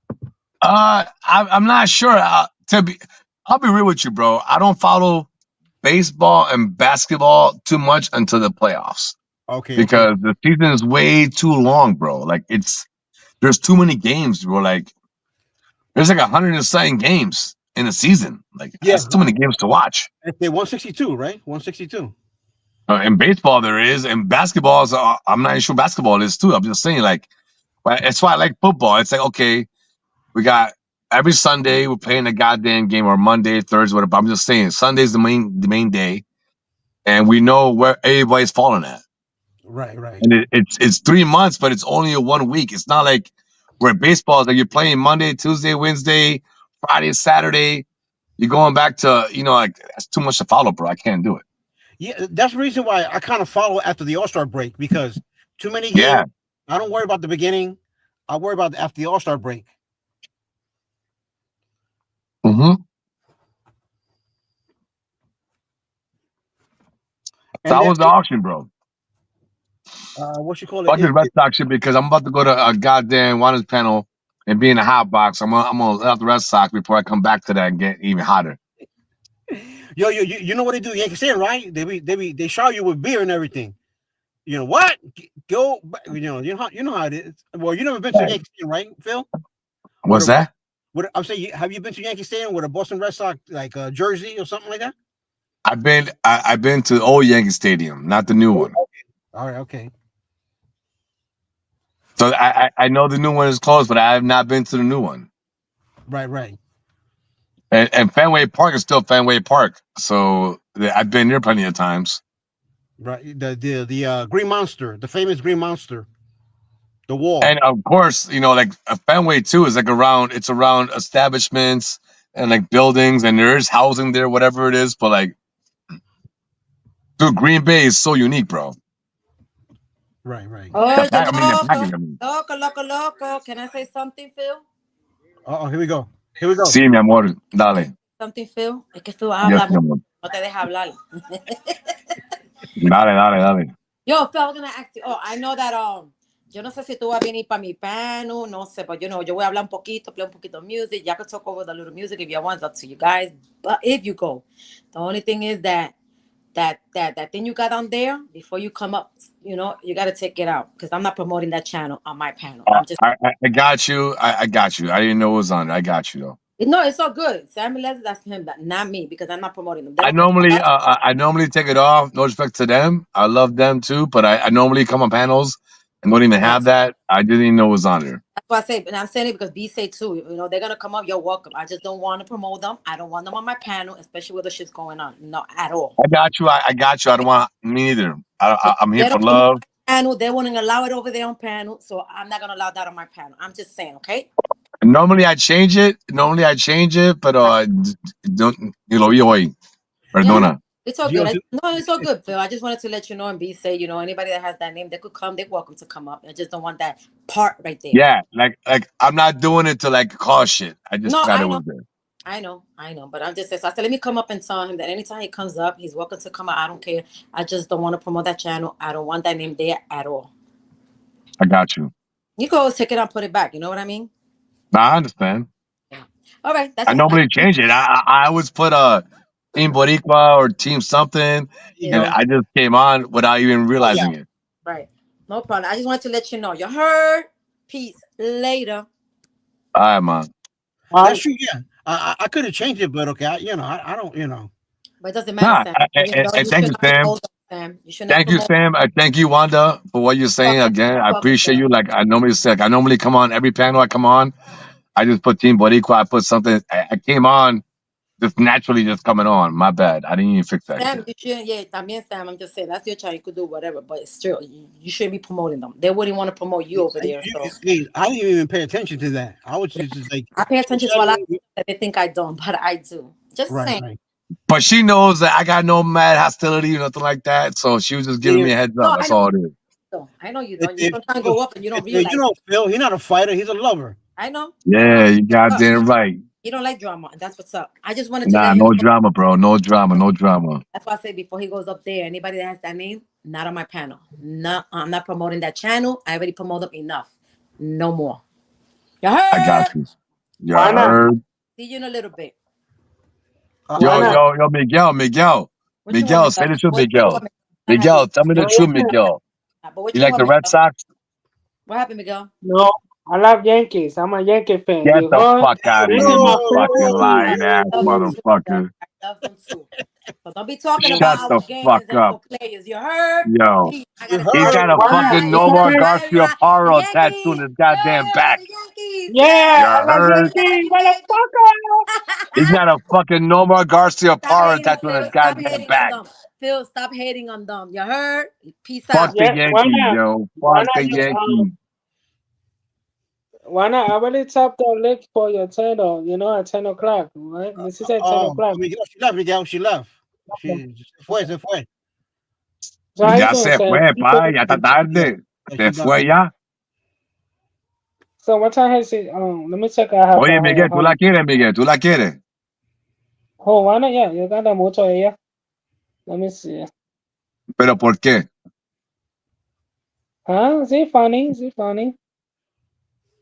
I'm not sure. I'll be real with you, bro. I don't follow baseball and basketball too much until the playoffs. Okay. Because the season is way too long, bro. Like there's too many games, bro. Like there's like 107 games in a season. Like that's too many games to watch. They're 162, right? 162. In baseball there is, and basketball is. I'm not even sure basketball is too. I'm just saying, like, that's why I like football. It's like, okay, we got every Sunday we're playing a goddamn game, or Monday, Thursday, whatever. I'm just saying Sunday's the main day, and we know where everybody's falling at. Right. And it's 3 months, but it's only a 1 week. It's not like where baseball is like you're playing Monday, Tuesday, Wednesday, Friday, Saturday. You're going back to like that's too much to follow, bro. I can't do it. Yeah, that's the reason why I kind of follow after the All-Star break, because too many games. Yeah. I don't worry about the beginning. I worry about after the All-Star break. Mm-hmm. That was the auction, bro. What you call it? Fuck this Red Sox shit, because I'm about to go to a goddamn Wanda's panel and be in a hot box. I'm gonna let out the Red Sox before I come back to that and get even hotter. Yo, you know what they do? Yankee Stadium, right? They shower you with beer and everything. You know what? You know how it is. Well, you never been to Yankee Stadium, right, Phil? What's that? What I'm saying, have you been to Yankee Stadium with a Boston Red Sox like jersey or something like that? I've been to the old Yankee Stadium, not the new one. All right, okay. So I know the new one is closed, but I have not been to the new one. Right. And Fenway Park is still Fenway Park, so I've been there plenty of times. Right, the Green Monster, the famous Green Monster, the wall. And of course, like Fenway too is like around establishments and like buildings, and there is housing there, whatever it is. But like, dude, Green Bay is so unique, bro. Right. Oh, loco. Can I say something, Phil? Oh, here we go. Sí, mi amor, dale. Something, Phil. Es que Phil habla, no te deja hablar. Dale. Yo, Phil, I was gonna ask you. Oh, I know that. Yo no sé si tú vas a venir para mi panel, no sé, but yo voy a hablar un poquito, play un poquito of music. Y'all can talk over the little music if you want, it's up to you guys. But if you go, the only thing is that thing you got on there before you come up, you got to take it out because I'm not promoting that channel on my panel. I'm just. I got you. I got you. I didn't know it was on. I got you though. No, it's all good. Sammy Leslie, that's him, not me, because I'm not promoting them. I normally take it off. No respect to them. I love them too, but I normally come on panels and don't even have that. I didn't even know it was on there. That's what I say, and I'm saying it because B say too. They're gonna come up. You're welcome. I just don't want to promote them. I don't want them on my panel, especially with the shit's going on. No, at all. I got you. I got you. I don't want me either. I'm here for love. Panel, they wouldn't allow it over there on panel, so I'm not gonna allow that on my panel. I'm just saying, okay? Normally I change it, but don't hoy. Perdona. Yeah, it's all good. It's all good, Phil. I just wanted to let you know and say, anybody that has that name, they could come. They're welcome to come up. I just don't want that part right there. Yeah, like I'm not doing it to like cause shit. I just thought it was there. I know, but I'm just saying. So I said, let me come up and tell him that anytime he comes up, he's welcome to come out. I don't care. I just don't want to promote that channel. I don't want that name there at all. I got you. You can always take it out, put it back. You know what I mean? I understand. Yeah. All right. I normally change it. I always put Team Boricua or Team something, and I just came on without even realizing it. Right. No problem. I just wanted to let you know. You heard? Peace. Later. All right, man. That's true. Yeah. I could have changed it, but okay. I don't. But it doesn't matter, Sam. Thank you, Sam. Thank you, Sam. Thank you, Wanda, for what you're saying again. I appreciate you. Like I normally say, I normally come on every panel I come on. I just put Team Boricua. I put something. I came on just naturally just coming on. My bad. I didn't even fix that. Sam, you shouldn't. Yeah, también Sam. I'm just saying that's your channel. You could do whatever, but still, you shouldn't be promoting them. They wouldn't want to promote you over there. I didn't even pay attention to that. I was just like, I pay attention to a lot that they think I don't, but I do. Just saying. Right. But she knows that I got no mad hostility or nothing like that, so she was just giving me a heads up. That's all it is. I know you don't. You sometimes go up and you don't realize. Phil, he's not a fighter. He's a lover. I know. Yeah, you goddamn right. You don't like drama. That's what's up. I just wanted to. Nah, no drama, bro. No drama. That's why I say before he goes up there, anybody that has that name, not on my panel. No, I'm not promoting that channel. I already promoted them enough. No more. You heard? I got you. You heard? See you in a little bit. Yo, Miguel, say the truth, Miguel. Miguel, tell me the truth, Miguel. You like the Red Sox? What happened, Miguel? No, I love Yankees. I'm a Yankee fan. Get the fuck out of here, you fucking lying ass motherfucker. I love them too. But don't be talking about our games and no players. You heard? Yo, he got a fucking Nomar Garcia Paro tattoo on his goddamn back. Yeah, I love Yankees, motherfucker. He got a fucking Nomar Garcia Paro tattoo on his goddamn back. Phil, stop hating on them. You heard? Peace Fuck out. the Yankees, yo. Fuck the Yankees. Why not? I already tapped the link for your channel, at 10 o'clock, right? This is at 10 o'clock. She left. Se fue. Ya se fue, pa. Ya está tarde. Se fue ya. So what time has it? Let me check out. Oye, Miguel, ¿tú la quieres, Miguel? ¿Tú la quieres? Oh, why not? Yeah, yo gana mucho ella. Let me see. ¿Pero por qué? Huh? She's funny.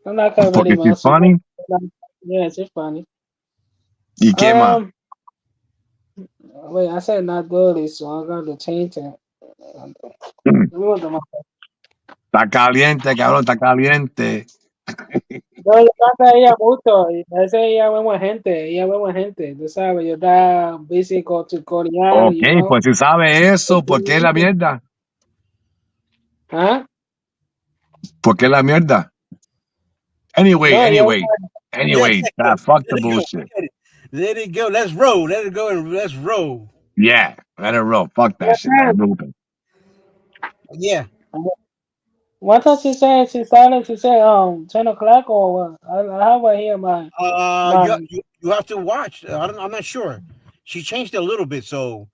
I'm not Porque she's funny? Yeah, she's funny. ¿Y qué más? Wait, I said not girly, so I'm going to change it. Está caliente, cabrón, está caliente. No, yo canta ella mucho. Y a veces ella vemos gente. Tú sabes, yo está busy con tu coreano, Ok, you know. pues si sabe eso, ¿por qué la mierda? ¿Ah? ¿Por qué la mierda? Anyway, No, ella Yeah, fuck the let it go. bullshit. Let it go. Let's roll. Let it go and let's roll. Yeah, let it roll. Fuck that shit. yeah. Yeah. What does she say? She started. She said 10 o'clock or what? I have it here. My You have to watch. I'm not sure. She changed it a little bit, so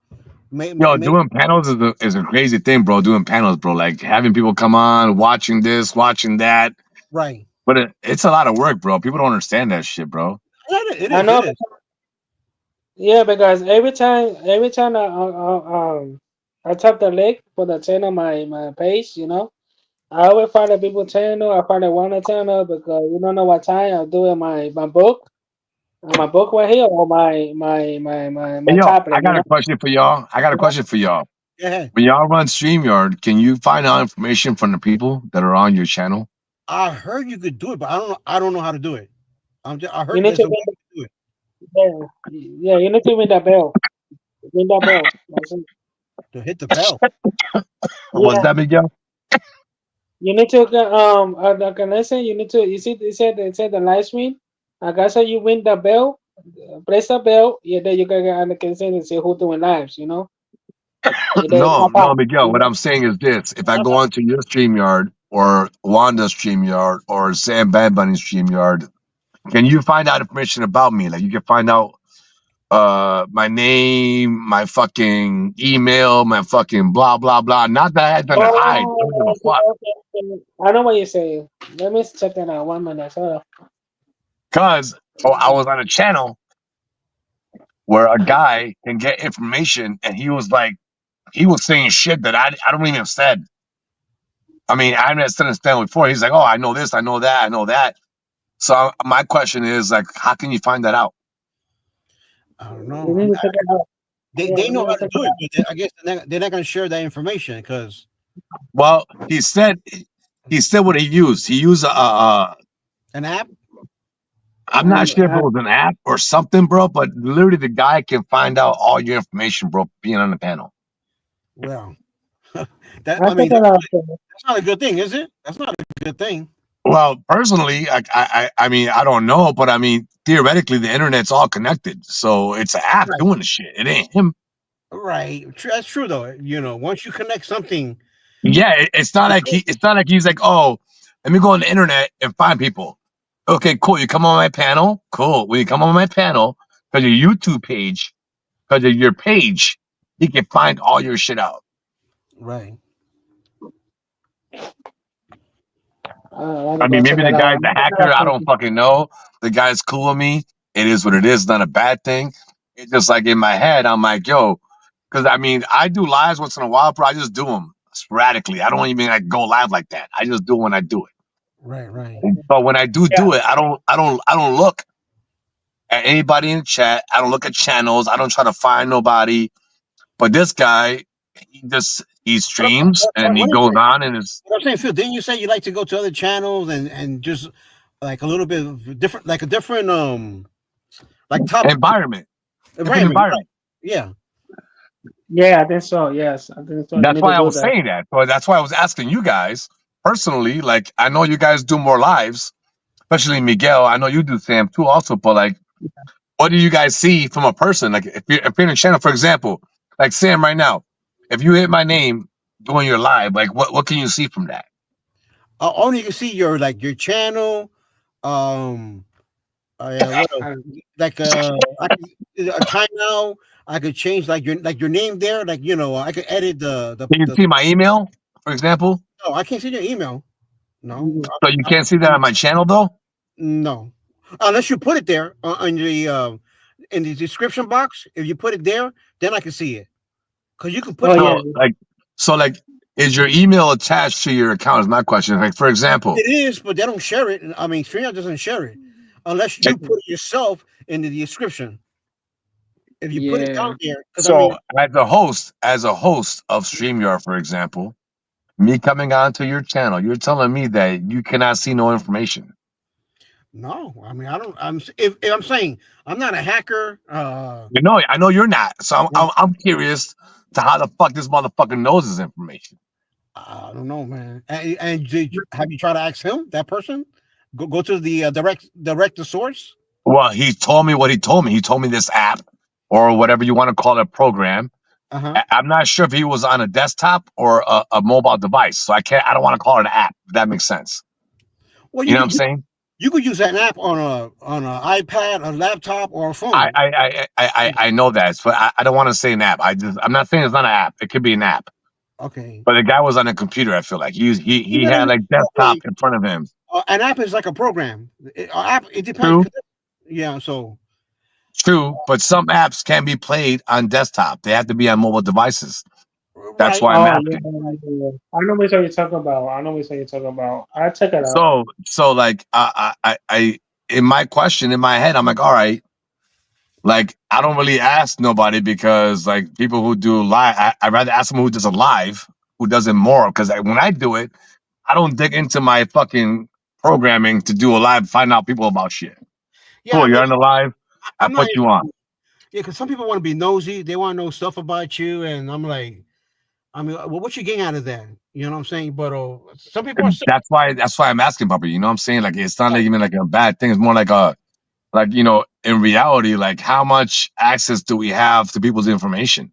Yo, maybe doing panels is a crazy thing, bro. Doing panels, bro. Like having people come on, watching this, watching that. right. But it's a lot of work, bro. People don't understand that shit, bro. Yeah, it I is. know. It is. Yeah, because every time I tap the link for the channel, my page, you know, I always find the people channel. I find the one channel because you don't know what time I'm doing my book right here or Hey, my yo, tablet, I you got know. a question for y'all. Go ahead. When y'all run StreamYard, can you find out information from the people that are on your channel? I heard you could do it, but I don't know. I don't know how to do it. I You heard need there's to a way to do it. yeah, you need to ring that bell. Ring that bell. That's it. To hit the bell. What's Yeah, that, Miguel? you need to can listen. You need to. You see, it said the live stream. Like I said, you ring the bell. Press the bell. Yeah, then you can see and see who doing lives. You know. And then No, pop up. Miguel. You What know? I'm saying is this: if I go onto your StreamYard or Wanda's StreamYard or Sam Bad Bunny's StreamYard, can you find out information about me? Like you can find out my name, my fucking email, my fucking blah blah blah. Not that I had nothing to hide. I don't give a Oh, fuck. okay. I know what you're saying. Let me check that out. 1 minute. Hold on. Cause I was on a channel where a guy can get information, and he was saying shit that I don't even have said. I mean, I haven't said it before. He's like, "Oh, I know this, I know that, I know that." So my question is like, how can you find that out? I don't You know. need to check it out. Yeah, They you know need how to to check do it it, out. but I guess they're not going to share that information because Well, he said what he used. He used an app. I'm not sure if it was an app or something, bro, but literally the guy can find out all your information, bro, being on the panel. Well, I'll that check it out. that's not a good thing, is it? That's not a good thing. Well, personally, I mean, I don't know, but I mean, theoretically, the internet's all connected, so it's an app Right. doing the shit. It ain't him. Right. That's true though. Once you connect something, Yeah, it's not like he's like, oh, let me go on the internet and find people. Okay, cool. You come on my panel, cool. When you come on my panel, because your YouTube page, because of your page, he can find all your shit out. right. I mean, maybe the guy's a hacker. I don't fucking know. The guy's cool with me. It is what it is. It's not a bad thing. It's just like in my head, I'm like, yo, because I mean, I do lives once in a while, bro. I just do them sporadically. I don't even like go live like that. I just do it when I do it. Right. But when I do it, I don't look at anybody in the chat. I don't look at channels. I don't try to find nobody. But this guy, he streams and he goes on and is. What I'm saying, Phil, didn't you say you like to go to other channels and just like a little bit of different, like a different like topic Environment. environment? Right. Yeah. Yeah, I think so. Yes, I think so. That's why I was saying that. So that's why I was asking you guys personally. Like, I know you guys do more lives, especially Miguel. I know you do, Sam, too, also. But like, what do you guys see from a person? Like, if you're in a channel, for example, like Sam right now, if you hit my name doing your live, like, what can you see from that? Only you can see your channel. What else? Like a timeout. I could change like your name there. Like I could edit the. You can see my email, for example. No, I can't see your email. No. So you can't see that on my channel, though. No, unless you put it there in the description box. If you put it there, then I can see it. Because you can put like, is your email attached to your account? Is my question. Like, for example, it is, but they don't share it. I mean, StreamYard doesn't share it unless you put it yourself in the description. If you put it down there, so as a host of StreamYard, for example, me coming onto your channel, you're telling me that you cannot see no information. No, I mean I don't. If I'm saying I'm not a hacker. I know you're not. So I'm curious to how the fuck this motherfucker knows this information. I don't know, man. And have you tried to ask him, that person? Go to the direct the source. Well, he told me what he told me. He told me this app or whatever you want to call it program. I'm not sure if he was on a desktop or a mobile device. So I don't want to call it an app, if that makes sense. Well, you know what I'm saying? You could use that app on an iPad, a laptop, or a phone. I know that, but I don't want to say an app. I'm not saying it's not an app. It could be an app. Okay. But the guy was on a computer. I feel like he had like desktop in front of him. An app is like a program. App, it depends. True. Yeah. So. True, but some apps can be played on desktop. They have to be on mobile devices. That's why I'm asking. Yeah. I know what you're talking about. I check it out. So like I in my question in my head, I'm like, all right, like I don't really ask nobody because like people who do live, I'd rather ask someone who does a live, who does it more. Because when I do it, I don't dig into my fucking programming to do a live, find out people about shit. Yeah, cool, you're on the live. I put you on. Yeah, because some people want to be nosy. They want to know stuff about you, and I'm like, I mean, well, what you getting out of that? You know what I'm saying? But some people are. That's why I'm asking, Papa. You know what I'm saying? Like it's not like even like a bad thing. It's more like in reality, like how much access do we have to people's information?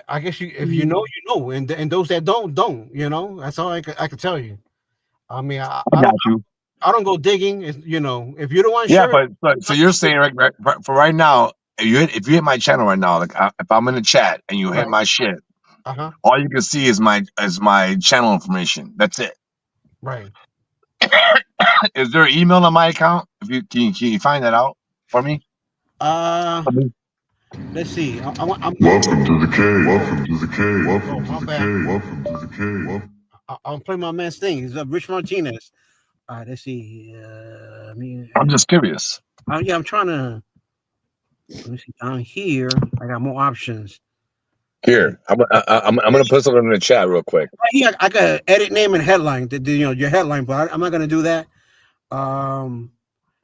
I guess if you know, you know, and those that don't. You know, that's all I could tell you. I mean, I got you. I don't go digging. You know, if you're the one. Yeah, but so you're saying for right now, if you hit my channel right now, like if I'm in the chat and you hit my shit, all you can see is my channel information. That's it. Right. Is there an email on my account? If you can you find that out for me? Let's see. Welcome to the cave. Welcome to the cave. Welcome to the cave. Welcome to the cave. I'll play my man's thing. He's Rich Martinez. All right, let's see. I'm just curious. Yeah, I'm trying to. Let me see. Down here, I got more options. Here, I'm gonna put something in the chat real quick. Right here, I got edit name and headline. Your headline, but I'm not gonna do that.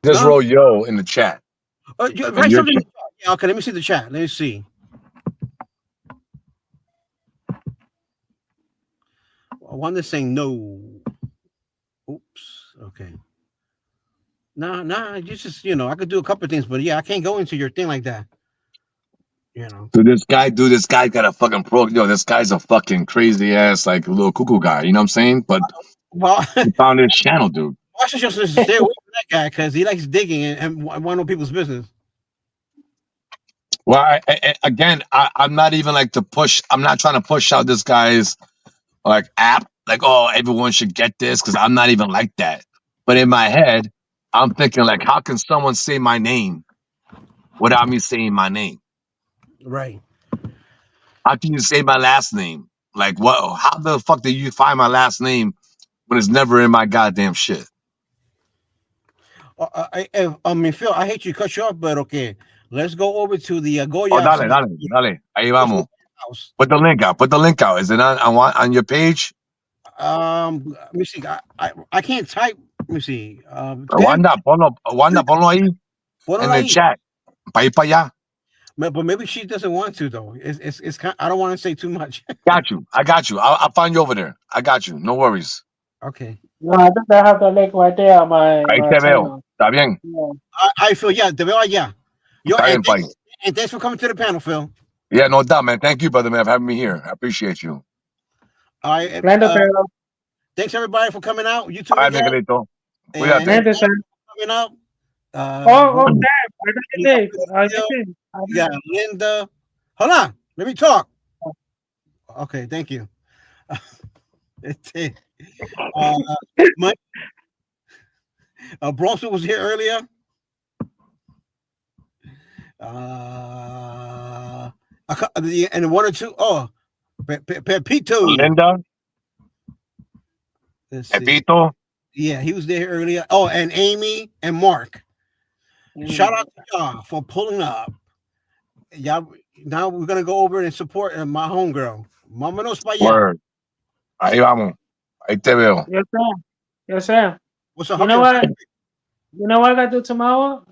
Just roll yo in the chat. Write something in the chat. Yeah, okay, let me see the chat. Let me see. One is saying no. Oops. Okay. Nah. You just I could do a couple of things, but yeah, I can't go into your thing like that. You know. Dude, this guy got a fucking pro. This guy's a fucking crazy ass like little cuckoo guy. You know what I'm saying? But he found his channel, dude. I should just stay away from that guy because he likes digging and want to know people's business. Well, I'm not even like to push. I'm not trying to push out this guy's like app. Like, oh, everyone should get this because I'm not even like that. But in my head, I'm thinking like, how can someone say my name without me saying my name? Right. How can you say my last name? Like, what? How the fuck did you find my last name when it's never in my goddamn shit? I mean, Phil, I hate to cut you off, but okay. Let's go over to the Goya. Oh, dale. Ahí vamos. Put the link out. Is it on your page? Let me see. I can't type. Let me see. Wanda, ponlo ahí in the chat. Pa' ir pa' allá. But maybe she doesn't want to though. It's kind. I don't want to say too much. Got you. I got you. I'll find you over there. I got you. No worries. Okay. No, I think I have the link right there on my. Ahí te veo. Está bien. I feel te veo allá. And thanks for coming to the panel, Phil. Yeah, no doubt, man. Thank you, brother, man, for having me here. I appreciate you. All right. Thanks everybody for coming out. You too. All right, Miguelito. Coming out. Yeah, Linda. Hold on. Let me talk. Okay, thank you. Bronson was here earlier. And one or two. Oh, Pepito. Linda. Pepito. Yeah, he was there earlier. Oh, and Amy and Mark. Shout out to y'all for pulling up. Y'all, now we're gonna go over and support my homegirl. Vámonos para allá. Word. Ahí vamos. Ahí te veo. Yes, sir. What's up? You know what? You know what I got to do tomorrow?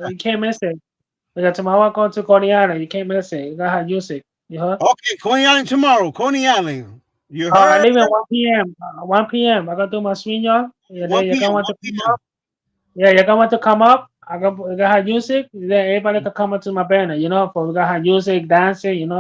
You can't miss it. Because tomorrow I go to Coney Island. You can't miss it. You gotta use it. You heard? Okay, Coney Island tomorrow. Coney Island. You I heard? leave at 1 p.m. 1 p.m. I gotta do my swing, y'all. Yeah, 1 you p.m. want 1 to come p.m. up? Yeah, you want to come up? I got music. Then everybody can come up to my banner. You know, for we got music, dancing. You know.